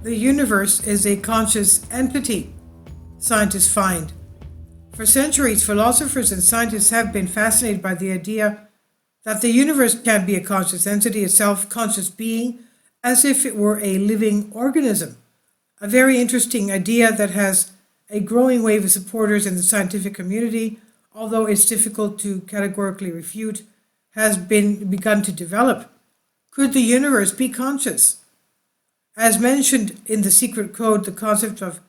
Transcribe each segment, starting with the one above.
The universe is a conscious entity, scientists find. For centuries, philosophers and scientists have been fascinated by the idea that the universe can be a conscious entity, a self-conscious being, as if it were a living organism. A very interesting idea that has a growing wave of supporters in the scientific community, although it's difficult to categorically refute, has begun to develop. Could the universe be conscious? As mentioned in The Secret Code, the concept of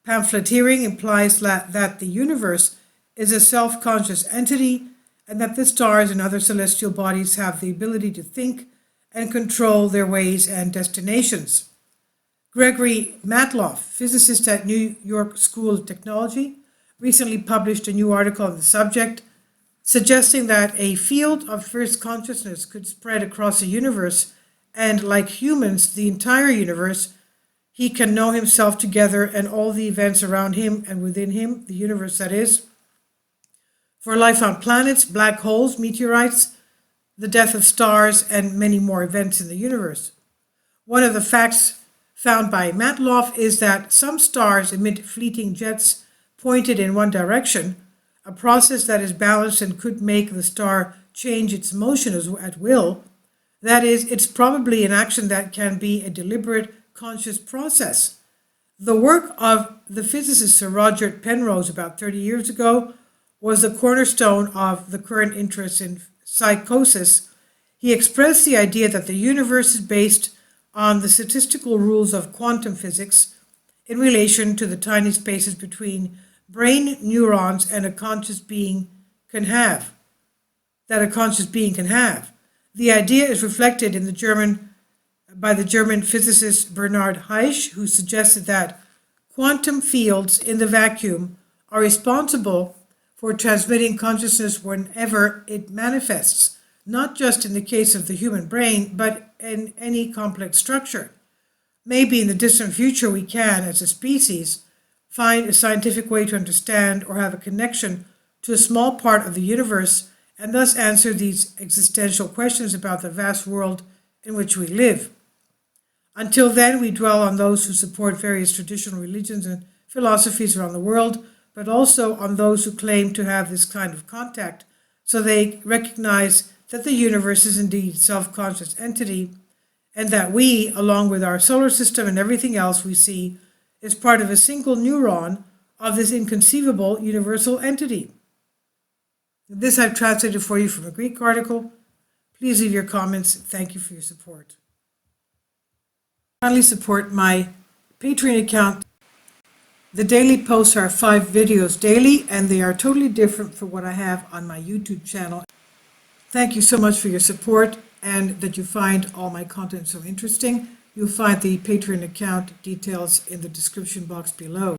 pamphleteering implies that the universe is a self-conscious entity and that the stars and other celestial bodies have the ability to think and control their ways and destinations. Gregory Matloff, physicist at New York School of Technology, recently published a new article on the subject, suggesting that a field of first consciousness could spread across the universe, and like humans, the entire universe. He can know himself together and all the events around him and within him, the universe that is. For life on planets, black holes, meteorites, the death of stars, and many more events in the universe. One of the facts found by Matloff is that some stars emit fleeting jets pointed in one direction, a process that is balanced and could make the star change its motion at will. That is, it's probably an action that can be a deliberate, conscious process. The work of the physicist Sir Roger Penrose about 30 years ago was the cornerstone of the current interest in psychosis. He expressed the idea that the universe is based on the statistical rules of quantum physics in relation to the tiny spaces between brain neurons and a conscious being can have. The idea is reflected by the German physicist Bernhard Heisch, who suggested that quantum fields in the vacuum are responsible for transmitting consciousness whenever it manifests, not just in the case of the human brain, but in any complex structure. Maybe in the distant future we can, as a species, find a scientific way to understand or have a connection to a small part of the universe and thus answer these existential questions about the vast world in which we live. Until then, we dwell on those who support various traditional religions and philosophies around the world, but also on those who claim to have this kind of contact, so they recognize that the universe is indeed a self-conscious entity, and that we, along with our solar system and everything else we see, is part of a single neuron of this inconceivable universal entity. This I've translated for you from a Greek article. Please leave your comments. Thank you for your support. Kindly support my Patreon account. The daily posts are 5 videos daily, and they are totally different from what I have on my YouTube channel. Thank you so much for your support and that you find all my content so interesting. You'll find the Patreon account details in the description box below.